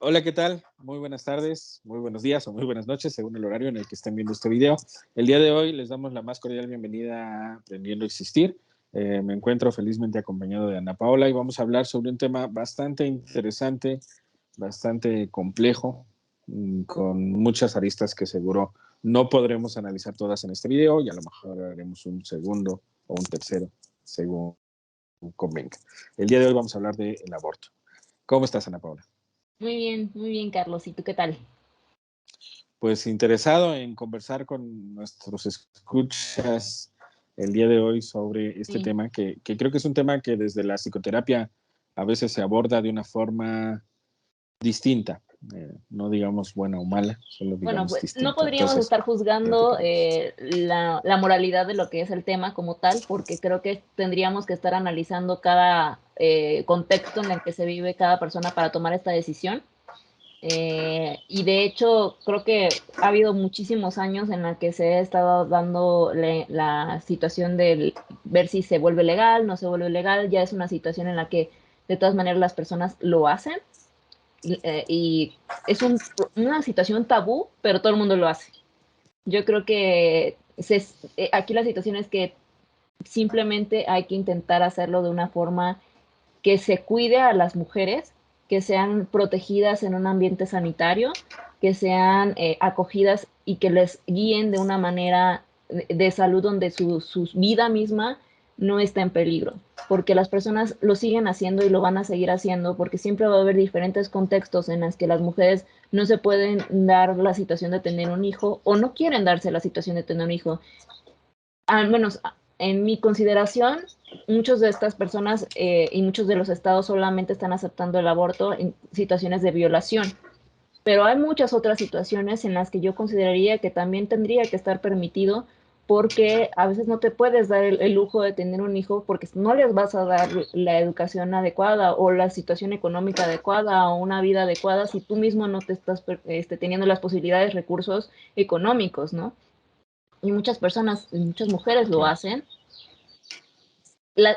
Hola, ¿qué tal? Muy buenas tardes, muy buenos días o muy buenas noches, según el horario en el que estén viendo este video. El día de hoy les damos la más cordial bienvenida a Aprendiendo a Existir. Me encuentro felizmente acompañado de Ana Paola y vamos a hablar sobre un tema bastante interesante, bastante complejo, con muchas aristas que seguro no podremos analizar todas en este video y a lo mejor haremos un segundo o un tercero, según convenga. El día de hoy vamos a hablar del aborto. ¿Cómo estás, Ana Paola? Muy bien, Carlos. ¿Y tú qué tal? Pues interesado en conversar con nuestros escuchas el día de hoy sobre este Sí. tema que creo que es un tema que desde la psicoterapia a veces se aborda de una forma distinta, no digamos buena o mala, solo Bueno, digamos pues no distinta. podríamos Entonces, estar juzgando platicaremos. la moralidad de lo que es el tema como tal, porque creo que tendríamos que estar analizando cada contexto en el que se vive cada persona para tomar esta decisión. Y de hecho, creo que ha habido muchísimos años en los que se ha estado dando la situación de ver si se vuelve legal, no se vuelve legal. Ya es una situación en la que de todas maneras las personas lo hacen. Y es una situación tabú, pero todo el mundo lo hace. Yo creo que aquí la situación es que simplemente hay que intentar hacerlo de una forma que se cuide a las mujeres, que sean protegidas en un ambiente sanitario, que sean acogidas y que les guíen de una manera de salud donde su vida misma no está en peligro, porque las personas lo siguen haciendo y lo van a seguir haciendo, porque siempre va a haber diferentes contextos en los que las mujeres no se pueden dar la situación de tener un hijo o no quieren darse la situación de tener un hijo. Al menos en mi consideración, muchas de estas personas y muchos de los estados solamente están aceptando el aborto en situaciones de violación, pero hay muchas otras situaciones en las que yo consideraría que también tendría que estar permitido, porque a veces no te puedes dar el lujo de tener un hijo porque no les vas a dar la educación adecuada o la situación económica adecuada o una vida adecuada si tú mismo no te estás teniendo las posibilidades, recursos económicos, ¿no? Y muchas personas, muchas mujeres lo Claro. hacen.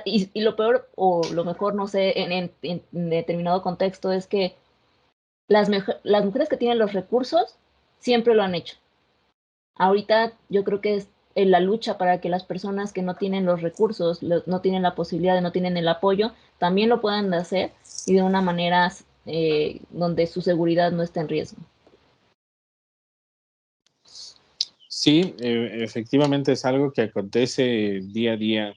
Y lo peor o lo mejor, no sé, en determinado contexto es que las mujeres que tienen los recursos siempre lo han hecho. Ahorita yo creo que es en la lucha para que las personas que no tienen los recursos, no tienen la posibilidad, no tienen el apoyo, también lo puedan hacer y de una manera donde su seguridad no esté en riesgo. Sí, efectivamente es algo que acontece día a día,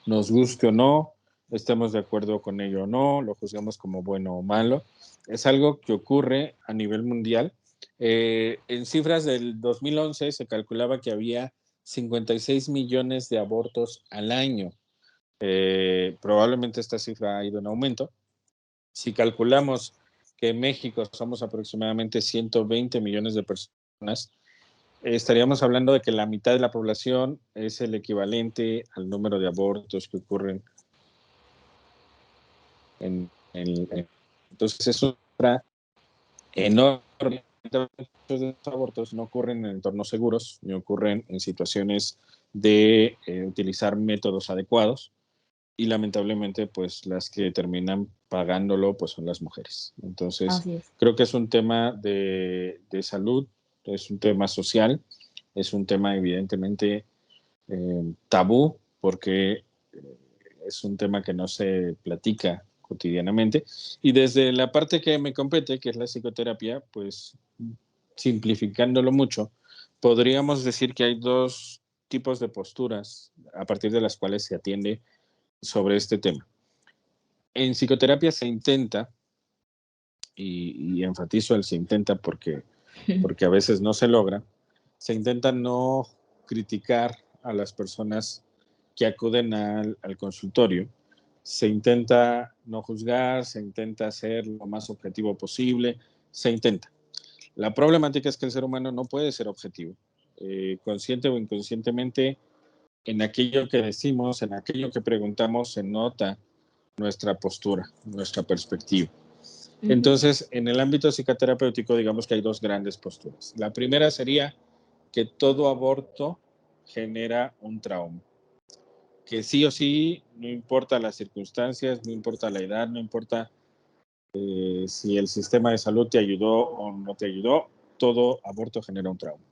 nos guste o no, estemos de acuerdo con ello o no, lo juzgamos como bueno o malo. Es algo que ocurre a nivel mundial. En cifras del 2011 se calculaba que había 56 millones de abortos al año. Probablemente esta cifra ha ido en aumento. Si calculamos que en México somos aproximadamente 120 millones de personas, estaríamos hablando de que la mitad de la población es el equivalente al número de abortos que ocurren entonces es una enorme. Muchos de estos abortos no ocurren en entornos seguros, ni ocurren en situaciones de utilizar métodos adecuados y lamentablemente pues las que terminan pagándolo pues son las mujeres. Entonces Así es. creo que es un tema de salud, es un tema social, es un tema evidentemente tabú porque es un tema que no se platica cotidianamente. Y desde la parte que me compete, que es la psicoterapia, pues simplificándolo mucho, podríamos decir que hay dos tipos de posturas a partir de las cuales se atiende sobre este tema. En psicoterapia se intenta, y enfatizo el se intenta porque a veces no se logra, se intenta no criticar a las personas que acuden al consultorio, se intenta no juzgar, se intenta ser lo más objetivo posible, se intenta. La problemática es que el ser humano no puede ser objetivo. Consciente o inconscientemente, en aquello que decimos, en aquello que preguntamos, se nota nuestra postura, nuestra perspectiva. Ujú. Entonces, en el ámbito psicoterapéutico, digamos que hay dos grandes posturas. La primera sería que todo aborto genera un trauma, que sí o sí, no importa las circunstancias, no importa la edad, no importa si el sistema de salud te ayudó o no te ayudó, todo aborto genera un trauma.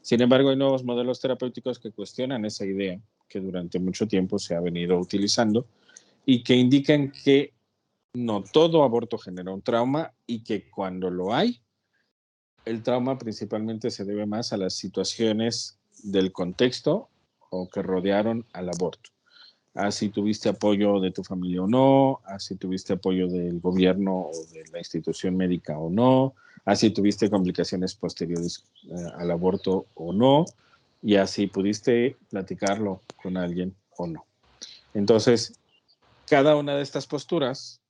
Sin embargo, hay nuevos modelos terapéuticos que cuestionan esa idea que durante mucho tiempo se ha venido utilizando y que indican que no todo aborto genera un trauma y que cuando lo hay, el trauma principalmente se debe más a las situaciones del contexto o que rodearon al aborto. A si tuviste apoyo de tu familia o no, a si tuviste apoyo del gobierno o de la institución médica o no, a si tuviste complicaciones posteriores al aborto o no, y así pudiste platicarlo con alguien o no. Entonces, cada una de estas posturas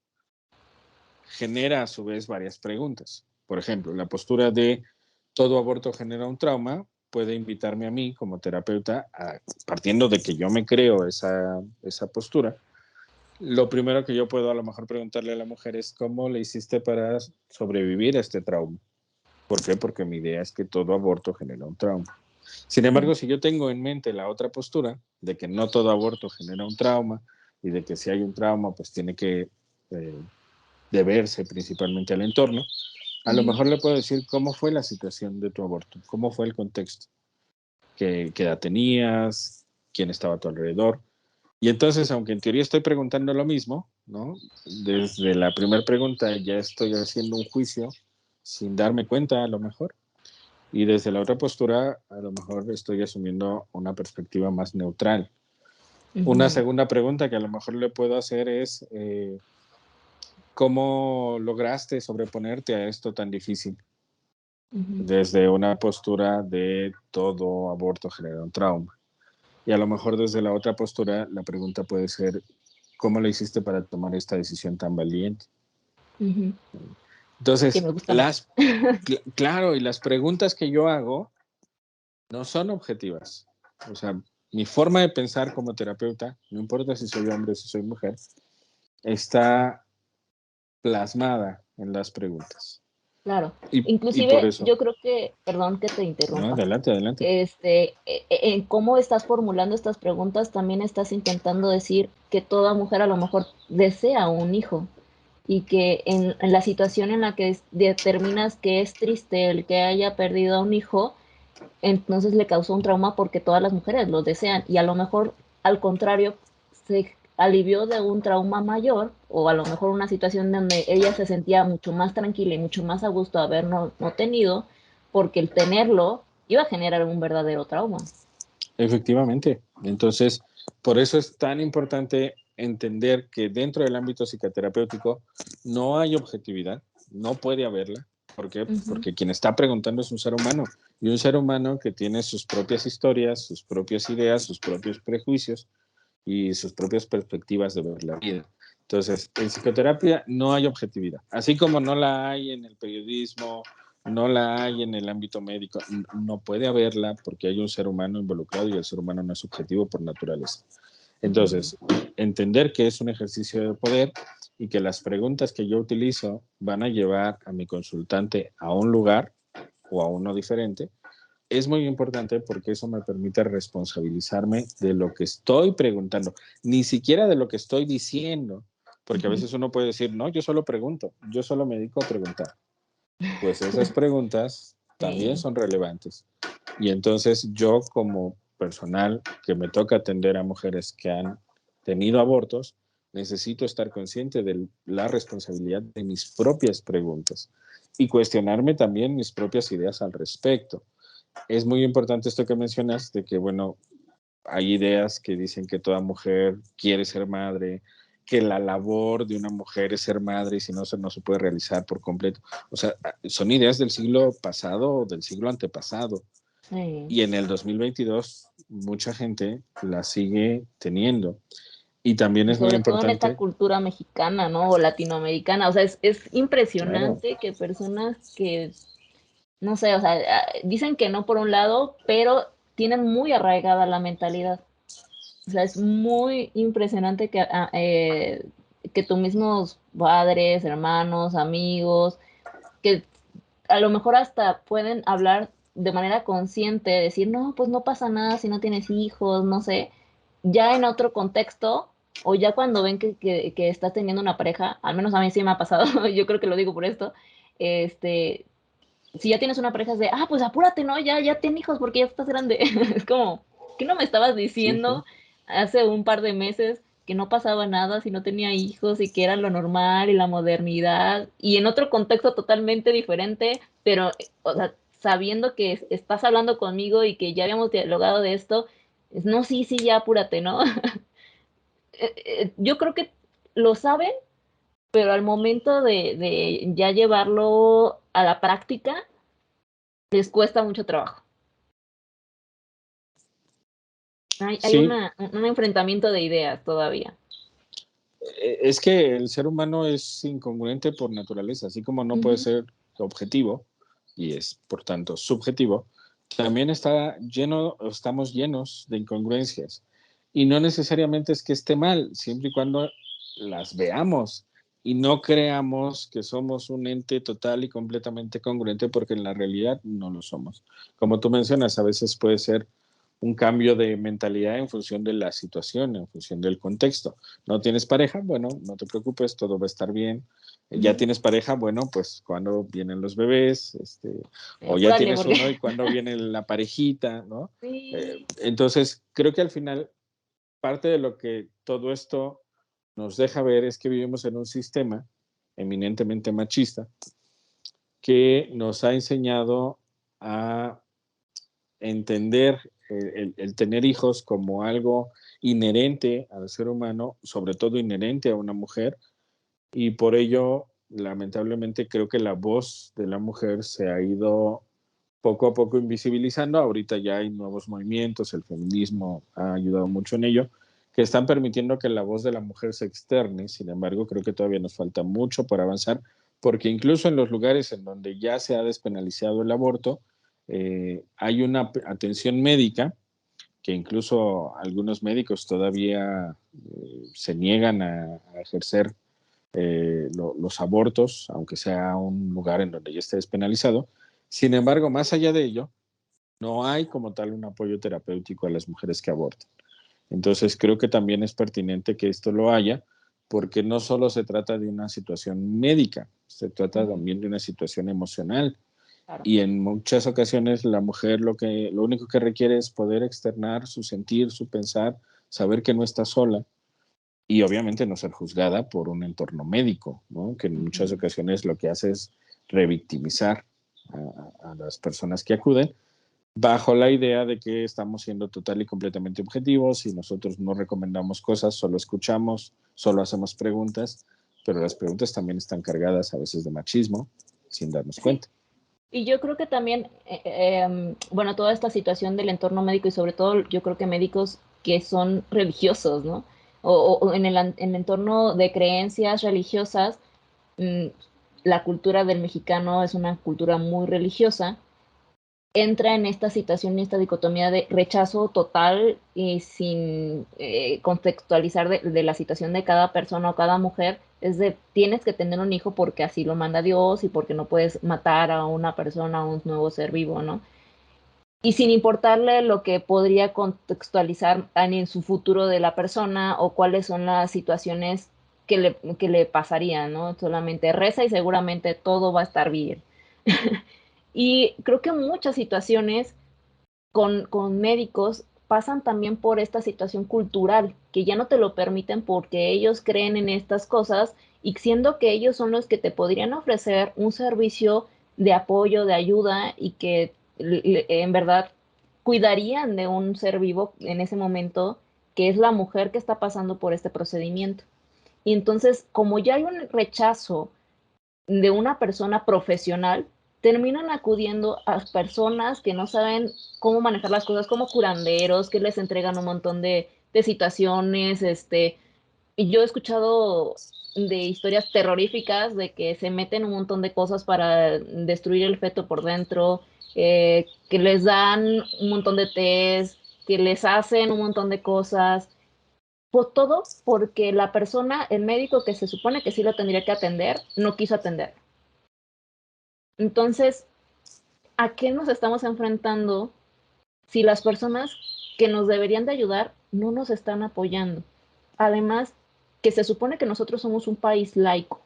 genera a su vez varias preguntas. Por ejemplo, la postura de todo aborto genera un trauma puede invitarme a mí como terapeuta, partiendo de que yo me creo esa postura, lo primero que yo puedo a lo mejor preguntarle a la mujer es cómo le hiciste para sobrevivir a este trauma. ¿Por qué? Porque mi idea es que todo aborto genera un trauma. Sin embargo, si yo tengo en mente la otra postura de que no todo aborto genera un trauma y de que si hay un trauma, pues tiene que deberse principalmente al entorno, a lo mejor le puedo decir cómo fue la situación de tu aborto, cómo fue el contexto, qué edad tenías, quién estaba a tu alrededor. Y entonces, aunque en teoría estoy preguntando lo mismo, ¿no? Desde la primera pregunta ya estoy haciendo un juicio sin darme cuenta a lo mejor. Y desde la otra postura, a lo mejor estoy asumiendo una perspectiva más neutral. Una segunda pregunta que a lo mejor le puedo hacer es, ¿cómo lograste sobreponerte a esto tan difícil? Desde una postura de todo aborto genera un trauma. Y a lo mejor desde la otra postura, la pregunta puede ser, ¿cómo lo hiciste para tomar esta decisión tan valiente? Que Entonces, me gusta más. claro, y las preguntas que yo hago no son objetivas. O sea, mi forma de pensar como terapeuta, no importa si soy hombre o si soy mujer, está plasmada en las preguntas. Claro. Y por Inclusive, eso, yo creo que, perdón que te no, interrumpa, adelante, adelante. en cómo estás formulando estas preguntas, también estás intentando decir que toda mujer a lo mejor desea un hijo y que en la situación en la que determinas que es triste el que haya perdido a un hijo, entonces le causó un trauma porque todas las mujeres lo desean y a lo mejor al contrario se alivió de un trauma mayor o a lo mejor una situación donde ella se sentía mucho más tranquila y mucho más a gusto de haber no tenido porque el tenerlo iba a generar un verdadero trauma. Efectivamente. Entonces, por eso es tan importante entender que dentro del ámbito psicoterapéutico no hay objetividad, no puede haberla. ¿Por qué? Porque quien está preguntando es un ser humano y un ser humano que tiene sus propias historias, sus propias ideas, sus propios prejuicios y sus propias perspectivas de ver la vida. Entonces, en psicoterapia no hay objetividad, así como no la hay en el periodismo, no la hay en el ámbito médico, no puede haberla porque hay un ser humano involucrado y el ser humano no es subjetivo por naturaleza. Entonces, entender que es un ejercicio de poder y que las preguntas que yo utilizo van a llevar a mi consultante a un lugar o a uno diferente, es muy importante porque eso me permite responsabilizarme de lo que estoy preguntando, ni siquiera de lo que estoy diciendo, porque a veces uno puede decir, no, yo solo pregunto, yo solo me dedico a preguntar. Pues esas preguntas también son relevantes. Y entonces yo como personal que me toca atender a mujeres que han tenido abortos, necesito estar consciente de la responsabilidad de mis propias preguntas y cuestionarme también mis propias ideas al respecto. Es muy importante esto que mencionas de que, bueno, hay ideas que dicen que toda mujer quiere ser madre, que la labor de una mujer es ser madre y si no, no se puede realizar por completo. O sea, son ideas del siglo pasado o del siglo antepasado. Sí. Y en el 2022 mucha gente la sigue teniendo. Y también Y es muy sobre todo en esta importante, cultura mexicana, ¿no? O latinoamericana. O sea, es claro, impresionante que personas que, no sé, o sea, dicen que no por un lado, pero tienen muy arraigada la mentalidad. O sea, es muy impresionante que tus mismos padres, hermanos, amigos, que a lo mejor hasta pueden hablar de manera consciente, decir, no, pues no pasa nada si no tienes hijos, no sé, ya en otro contexto o ya cuando ven que estás teniendo una pareja, al menos a mí sí me ha pasado, yo creo que lo digo por esto, este, si ya tienes una pareja es de, pues apúrate, ¿no? Ya ten hijos porque ya estás grande. Es como, ¿qué no me estabas Sí, sí. diciendo hace un par de meses que no pasaba nada si no tenía hijos y que era lo normal y la modernidad y en otro contexto totalmente diferente, pero, o sea, sabiendo que estás hablando conmigo y que ya habíamos dialogado de esto, no, sí, sí, ya apúrate, ¿no? Yo creo que lo saben, pero al momento de ya llevarlo a la práctica, les cuesta mucho trabajo. Hay Sí, un enfrentamiento de ideas todavía. es que el ser humano es incongruente por naturaleza, así como no puede Ujú. ser objetivo y es, por tanto, subjetivo, también estamos llenos de incongruencias. Y no necesariamente es que esté mal, siempre y cuando las veamos y no creamos que somos un ente total y completamente congruente, porque en la realidad no lo somos. Como tú mencionas, a veces puede ser un cambio de mentalidad en función de la situación, en función del contexto. ¿No tienes pareja? Bueno, no te preocupes, todo va a estar bien. ¿Ya Ujú. tienes pareja? Bueno, pues cuando vienen los bebés, o ya Apúrale, tienes porque uno y cuando viene la parejita, ¿no? sí, Entonces, creo que al final parte de lo que todo esto nos deja ver es que vivimos en un sistema eminentemente machista que nos ha enseñado a entender el tener hijos como algo inherente al ser humano, sobre todo inherente a una mujer, y por ello, lamentablemente, creo que la voz de la mujer se ha ido poco a poco invisibilizando. Ahorita ya hay nuevos movimientos, el feminismo ha ayudado mucho en ello, que están permitiendo que la voz de la mujer se externe. Sin embargo, creo que todavía nos falta mucho para avanzar, porque incluso en los lugares en donde ya se ha despenalizado el aborto, hay una atención médica que incluso algunos médicos todavía se niegan a ejercer los abortos, aunque sea un lugar en donde ya esté despenalizado. Sin embargo, más allá de ello, no hay como tal un apoyo terapéutico a las mujeres que abortan. Entonces, creo que también es pertinente que esto lo haya, porque no solo se trata de una situación médica, se trata ujú, también de una situación emocional. claro. Y en muchas ocasiones la mujer lo único que requiere es poder externar su sentir, su pensar, saber que no está sola y obviamente no ser juzgada por un entorno médico, ¿no? Que en muchas Ujú. ocasiones lo que hace es revictimizar a las personas que acuden bajo la idea de que estamos siendo total y completamente objetivos y nosotros no recomendamos cosas, solo escuchamos, solo hacemos preguntas, pero las preguntas también están cargadas a veces de machismo sin darnos Sí, cuenta. y yo creo que también, bueno, toda esta situación del entorno médico y sobre todo yo creo que médicos que son religiosos, ¿no? O en el entorno de creencias religiosas, mm, la cultura del mexicano es una cultura muy religiosa, entra en esta situación y esta dicotomía de rechazo total y sin contextualizar de la situación de cada persona o cada mujer, es de tienes que tener un hijo porque así lo manda Dios y porque no puedes matar a una persona, a un nuevo ser vivo, ¿no? Y sin importarle lo que podría contextualizar en su futuro de la persona o cuáles son las situaciones que le pasarían, ¿no? Solamente reza y seguramente todo va a estar bien. Y creo que muchas situaciones con médicos pasan también por esta situación cultural, que ya no te lo permiten porque ellos creen en estas cosas y siendo que ellos son los que te podrían ofrecer un servicio de apoyo, de ayuda y que en verdad cuidarían de un ser vivo en ese momento, que es la mujer que está pasando por este procedimiento. Y entonces, como ya hay un rechazo de una persona profesional, terminan acudiendo a personas que no saben cómo manejar las cosas, como curanderos, que les entregan un montón de situaciones, y yo he escuchado de historias terroríficas de que se meten un montón de cosas para destruir el feto por dentro, que les dan un montón de test, que les hacen un montón de cosas, por todo porque la persona, el médico que se supone que sí lo tendría que atender, no quiso atender. Entonces, ¿a qué nos estamos enfrentando si las personas que nos deberían de ayudar no nos están apoyando? además, que se supone que nosotros somos un país laico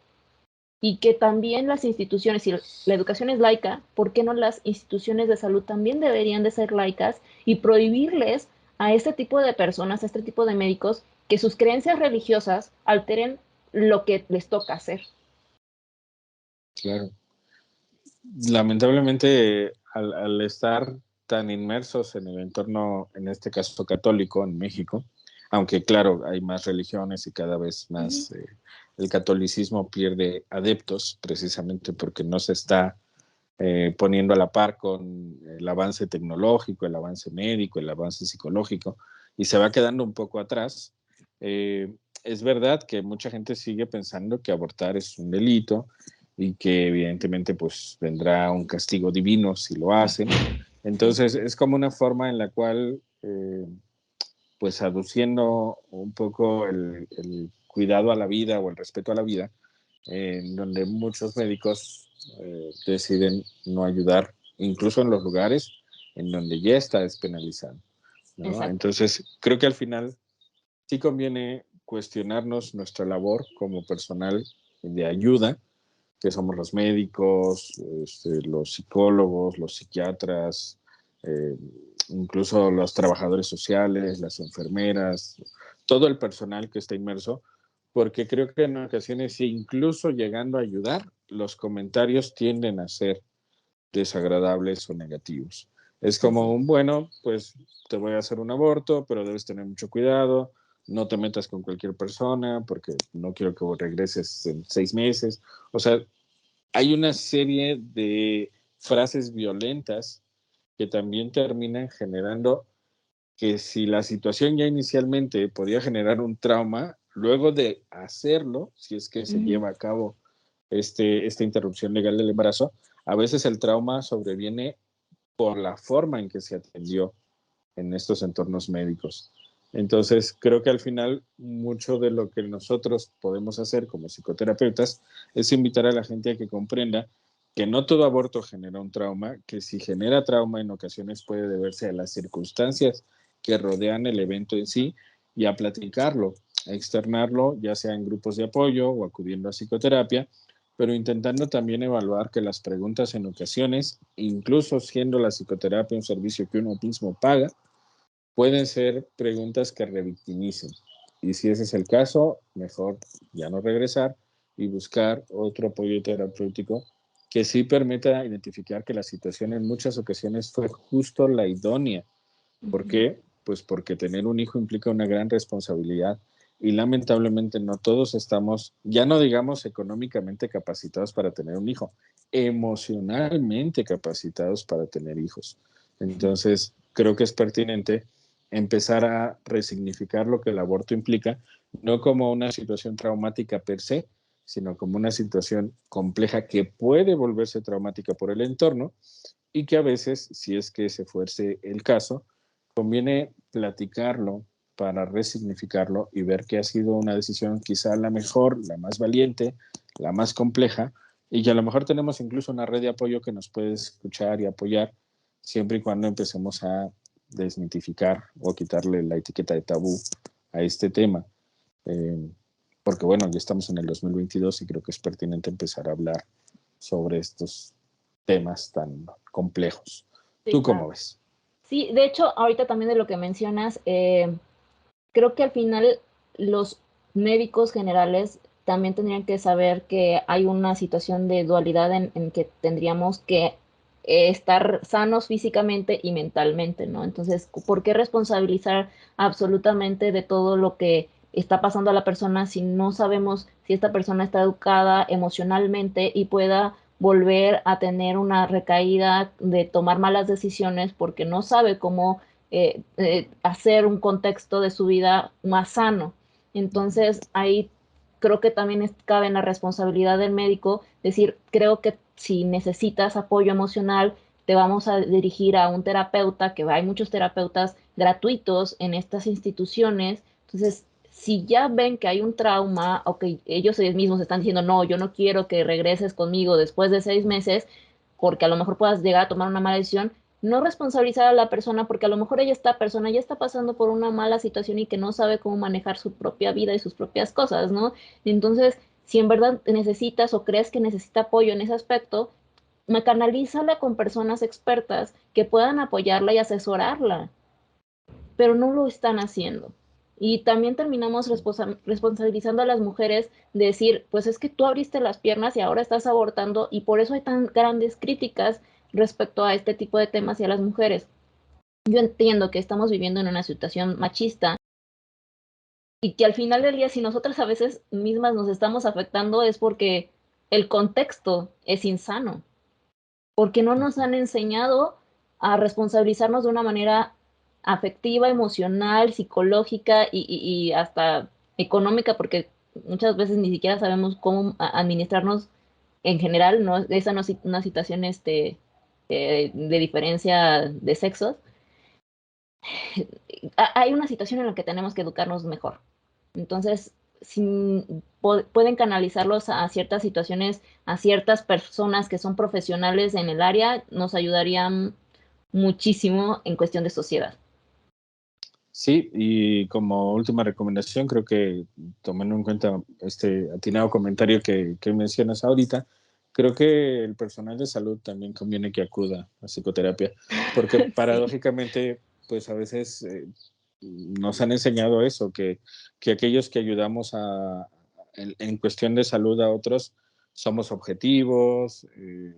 y que también las instituciones, si la educación es laica, ¿por qué no las instituciones de salud también deberían de ser laicas y prohibirles a este tipo de personas, a este tipo de médicos, que sus creencias religiosas alteren lo que les toca hacer? Claro. Lamentablemente, al estar tan inmersos en el entorno, en este caso católico, en México, aunque claro, hay más religiones y cada vez Uh -huh. más el catolicismo pierde adeptos precisamente porque no se está poniendo a la par con el avance tecnológico, el avance médico, el avance psicológico, y se va quedando un poco atrás. Es verdad que mucha gente sigue pensando que abortar es un delito y que evidentemente pues vendrá un castigo divino si lo hacen. Sí, Entonces es como una forma en la cual, pues aduciendo un poco el cuidado a la vida o el respeto a la vida, en donde muchos médicos deciden no ayudar, incluso en los lugares en donde ya está despenalizado, ¿no? exacto. Entonces, creo que al final sí conviene cuestionarnos nuestra labor como personal de ayuda, que somos los médicos, los psicólogos, los psiquiatras, eh, incluso los trabajadores sociales, las enfermeras, todo el personal que está inmerso, porque creo que en ocasiones, incluso llegando a ayudar, los comentarios tienden a ser desagradables o negativos. Es como Así. un, bueno, pues te voy a hacer un aborto, pero debes tener mucho cuidado, no te metas con cualquier persona porque no quiero que regreses en 6 meses. O sea, hay una serie de frases violentas que también terminan generando que si la situación ya inicialmente podía generar un trauma, luego de hacerlo, si es que Uh se -huh. lleva a cabo esta interrupción legal del embarazo, a veces el trauma sobreviene por la forma en que se atendió en estos entornos médicos. Entonces, creo que al final mucho de lo que nosotros podemos hacer como psicoterapeutas es invitar a la gente a que comprenda que no todo aborto genera un trauma, que si genera trauma en ocasiones puede deberse a las circunstancias que rodean el evento en sí y a platicarlo, a externarlo, ya sea en grupos de apoyo o acudiendo a psicoterapia, pero intentando también evaluar que las preguntas en ocasiones, incluso siendo la psicoterapia un servicio que uno mismo paga, pueden ser preguntas que revictimicen. Y si ese es el caso, mejor ya no regresar y buscar otro apoyo terapéutico que sí permita identificar que la situación en muchas ocasiones fue justo la idónea. Uh ¿Por -huh. qué? Pues porque tener un hijo implica una gran responsabilidad y lamentablemente no todos estamos, ya no digamos económicamente capacitados para tener un hijo, emocionalmente capacitados para tener hijos. Sí. Entonces, creo que es pertinente empezar a resignificar lo que el aborto implica, no como una situación traumática per se, sino como una situación compleja que puede volverse traumática por el entorno y que a veces, si es que se fuese el caso, conviene platicarlo para resignificarlo y ver que ha sido una decisión quizá la mejor, la más valiente, la más compleja, y que a lo mejor tenemos incluso una red de apoyo que nos puede escuchar y apoyar siempre y cuando empecemos a desmitificar o quitarle la etiqueta de tabú a este tema. Eh, porque bueno, ya estamos en el 2022 y creo que es pertinente empezar a hablar sobre estos temas tan complejos. Sí, ¿Tú claro. cómo ves? Sí, de hecho, ahorita también de lo que mencionas, creo que al final los médicos generales también tendrían que saber que hay una situación de dualidad en que tendríamos que estar sanos físicamente y mentalmente, ¿no? Entonces, ¿por qué responsabilizar absolutamente de todo lo que está pasando a la persona si no sabemos si esta persona está educada emocionalmente y pueda volver a tener una recaída de tomar malas decisiones porque no sabe cómo hacer un contexto de su vida más sano? Entonces, ahí creo que también cabe en la responsabilidad del médico decir, creo que si necesitas apoyo emocional, te vamos a dirigir a un terapeuta, que hay muchos terapeutas gratuitos en estas instituciones. Entonces, si ya ven que hay un trauma o que ellos mismos están diciendo, no, yo no quiero que regreses conmigo después de 6 meses, porque a lo mejor puedas llegar a tomar una mala decisión, no responsabilizar a la persona porque a lo mejor esta persona ya está pasando por una mala situación y que no sabe cómo manejar su propia vida y sus propias cosas, ¿no? Entonces, si en verdad necesitas o crees que necesita apoyo en ese aspecto, canalízala con personas expertas que puedan apoyarla y asesorarla, pero no lo están haciendo. Y también terminamos responsabilizando a las mujeres de decir, pues es que tú abriste las piernas y ahora estás abortando y por eso hay tan grandes críticas respecto a este tipo de temas y a las mujeres. Yo entiendo que estamos viviendo en una situación machista y que al final del día, si nosotras a veces mismas nos estamos afectando es porque el contexto es insano, porque no nos han enseñado a responsabilizarnos de una manera afectiva, emocional, psicológica y hasta económica, porque muchas veces ni siquiera sabemos cómo administrarnos en general, no, esa no es una situación de diferencia de sexos. Hay una situación en la que tenemos que educarnos mejor. Entonces, si pueden canalizarlos a ciertas situaciones, a ciertas personas que son profesionales en el área, nos ayudarían muchísimo en cuestión de sociedad. Sí, y como última recomendación, creo que tomando en cuenta este atinado comentario que mencionas ahorita, creo que el personal de salud también conviene que acuda a psicoterapia, porque Sí, paradójicamente, pues a veces nos han enseñado eso, que aquellos que ayudamos en cuestión de salud a otros somos objetivos,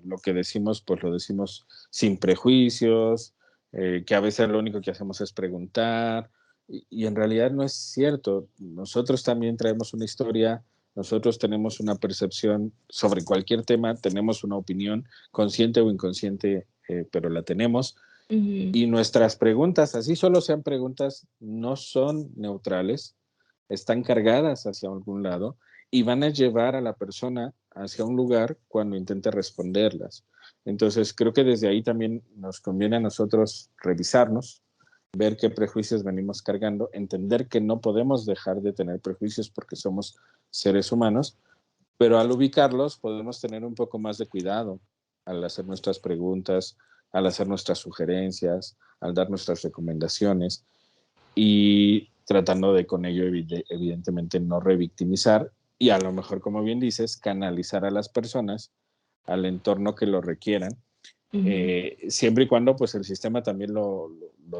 lo que decimos, pues lo decimos sin prejuicios, que a veces lo único que hacemos es preguntar, y en realidad no es cierto. Nosotros también traemos una historia, nosotros tenemos una percepción sobre cualquier tema, tenemos una opinión, consciente o inconsciente, pero la tenemos. uh-huh. Y nuestras preguntas, así solo sean preguntas, no son neutrales, están cargadas hacia algún lado y van a llevar a la persona hacia un lugar cuando intente responderlas. Entonces, creo que desde ahí también nos conviene a nosotros revisarnos, ver qué prejuicios venimos cargando, entender que no podemos dejar de tener prejuicios porque somos seres humanos, pero al ubicarlos podemos tener un poco más de cuidado al hacer nuestras preguntas, al hacer nuestras sugerencias, al dar nuestras recomendaciones y tratando de con ello evidentemente no revictimizar y a lo mejor, como bien dices, canalizar a las personas al entorno que lo requieran, Uh-huh. siempre y cuando pues el sistema también lo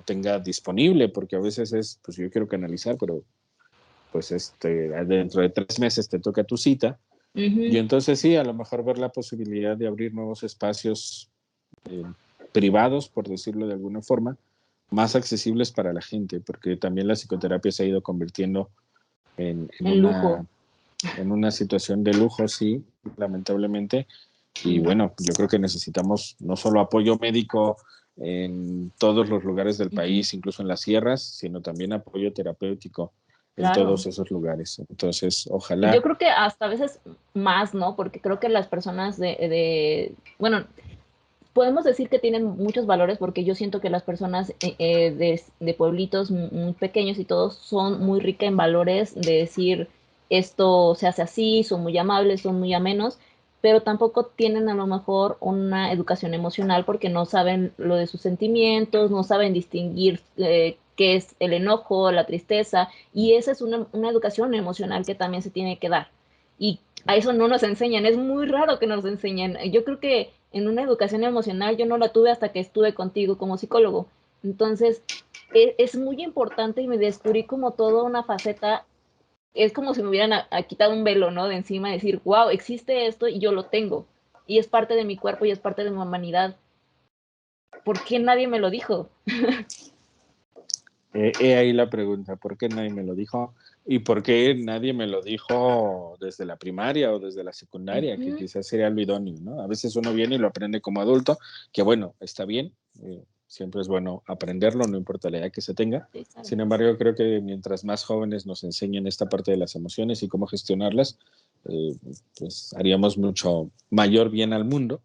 tenga disponible, porque a veces es, pues yo quiero canalizar, pero pues dentro de 3 meses te toca tu cita, y Uh-huh. entonces sí, a lo mejor ver la posibilidad de abrir nuevos espacios eh, privados, por decirlo de alguna forma, más accesibles para la gente, porque también la psicoterapia se ha ido convirtiendo en, en, En lujo. una, en una situación de lujo, sí, lamentablemente. Y Uh-huh. bueno, yo creo que necesitamos no solo apoyo médico en todos los lugares del Uh-huh. país, incluso en las sierras, sino también apoyo terapéutico en Claro. todos esos lugares. Entonces, Y yo ojalá. creo que hasta a veces más, ¿no? Porque creo que las personas bueno, podemos decir que tienen muchos valores porque yo siento que las personas de pueblitos muy pequeños y todos son muy ricas en valores de decir esto se hace así, son muy amables, son muy amenos, pero tampoco tienen a lo mejor una educación emocional porque no saben lo de sus sentimientos, no saben distinguir qué es el enojo, la tristeza, y esa es una educación emocional que también se tiene que dar. Y a eso no nos enseñan, es muy raro que nos enseñen. Yo creo que en una educación emocional yo no la tuve hasta que estuve contigo como psicólogo. Entonces, es muy importante y me descubrí como toda una faceta, es como si me hubieran quitado un velo, ¿no? De encima, decir, wow, existe esto y yo lo tengo. Y es parte de mi cuerpo y es parte de mi humanidad. ¿Por qué nadie me lo dijo? Ahí la pregunta, ¿por qué nadie me lo dijo? ¿Y por qué nadie me lo dijo desde la primaria o desde la secundaria? Que Ujú, quizás sería lo idóneo, ¿no? A veces uno viene y lo aprende como adulto, que bueno, está bien, siempre es bueno aprenderlo, no importa la edad que se tenga. sí, claro. Sin embargo, creo que mientras más jóvenes nos enseñen esta parte de las emociones y cómo gestionarlas, eh, pues haríamos mucho mayor bien al mundo.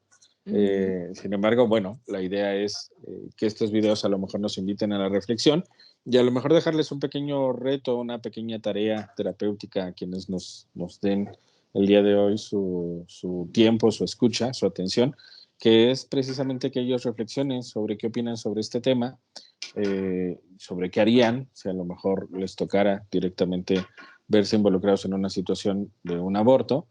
Ujú, Sin embargo, bueno, la idea es que estos videos a lo mejor nos inviten a la reflexión y a lo mejor dejarles un pequeño reto, una pequeña tarea terapéutica a quienes nos den el día de hoy su tiempo, su escucha, su atención que es precisamente que ellos reflexionen sobre qué opinan sobre este tema, sobre qué harían si a lo mejor les tocara directamente verse involucrados en una situación de un aborto,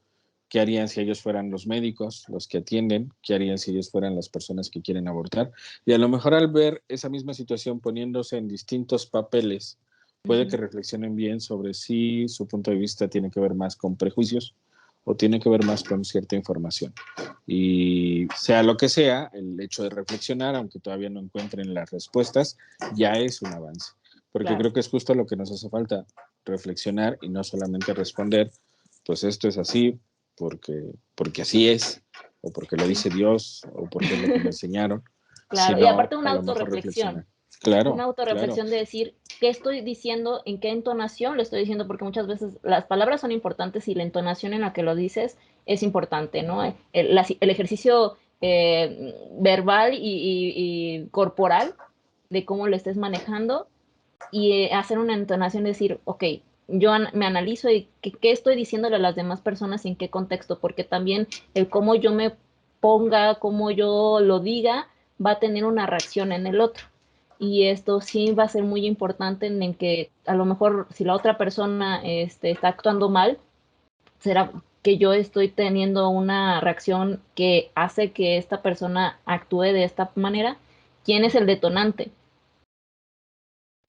qué harían si ellos fueran los médicos, los que atienden, qué harían si ellos fueran las personas que quieren abortar. Y a lo mejor al ver esa misma situación poniéndose en distintos papeles, puede que reflexionen bien sobre si su punto de vista tiene que ver más con prejuicios o tiene que ver más con cierta información. Y sea lo que sea, el hecho de reflexionar, aunque todavía no encuentren las respuestas, ya es un avance. Porque Claro. creo que es justo lo que nos hace falta, reflexionar y no solamente responder, pues esto es así, porque así es, o porque lo dice Dios, o porque es lo que me enseñaron, Claro, y sino aparte a una lo mejor autorreflexión. reflexionar. Claro, Una claro, autorreflexión de decir qué estoy diciendo, en qué entonación lo estoy diciendo, porque muchas veces las palabras son importantes y la entonación en la que lo dices es importante, ¿no? El ejercicio verbal y corporal de cómo lo estés manejando y hacer una entonación, decir, ok, yo me analizo y qué estoy diciéndole a las demás personas y en qué contexto, porque también el cómo yo me ponga, cómo yo lo diga, va a tener una reacción en el otro. Y esto sí va a ser muy importante en que a lo mejor si la otra persona está actuando mal, será que yo estoy teniendo una reacción que hace que esta persona actúe de esta manera. ¿Quién es el detonante?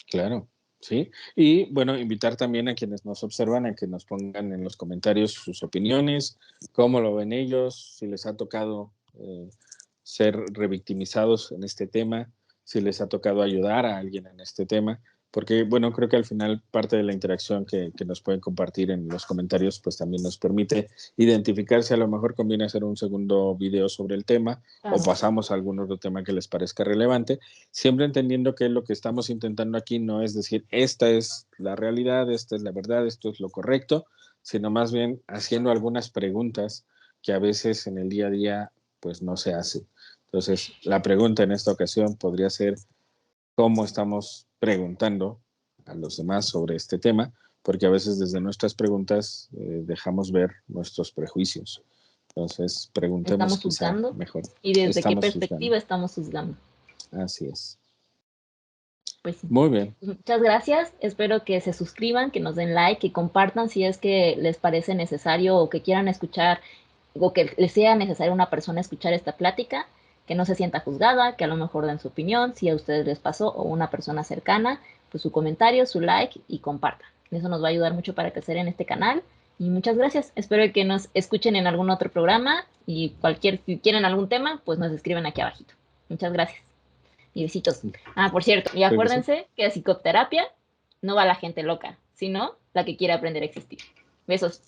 claro. Sí, y bueno, invitar también a quienes nos observan a que nos pongan en los comentarios sus opiniones, cómo lo ven ellos, si les ha tocado ser revictimizados en este tema, si les ha tocado ayudar a alguien en este tema, porque bueno, creo que al final parte de la interacción que nos pueden compartir en los comentarios, pues también nos permite identificar si a lo mejor conviene hacer un segundo video sobre el tema o pasamos a algún otro tema que les parezca relevante, siempre entendiendo que lo que estamos intentando aquí no es decir, esta es la realidad, esta es la verdad, esto es lo correcto, sino más bien haciendo algunas preguntas que a veces en el día a día pues no se hace. Entonces, la pregunta en esta ocasión podría ser cómo estamos preguntando a los demás sobre este tema, porque a veces desde nuestras preguntas dejamos ver nuestros prejuicios. Entonces, preguntemos Estamos quizá juzgando mejor. y desde qué Estamos juzgando. perspectiva estamos juzgando. Así es. Pues sí. Muy bien. Muchas gracias. Espero que se suscriban, que nos den like, que compartan si es que les parece necesario o que quieran escuchar o que les sea necesario a una persona escuchar esta plática, que no se sienta juzgada, que a lo mejor den su opinión, si a ustedes les pasó o una persona cercana, pues su comentario, su like y compartan. Eso nos va a ayudar mucho para crecer en este canal. Y muchas gracias. Espero que nos escuchen en algún otro programa y si quieren algún tema, pues nos escriben aquí abajito. Muchas gracias. Y besitos. Ah, por cierto, y Creo que sí. acuérdense que a psicoterapia no va la gente loca, sino la que quiere aprender a existir. Besos.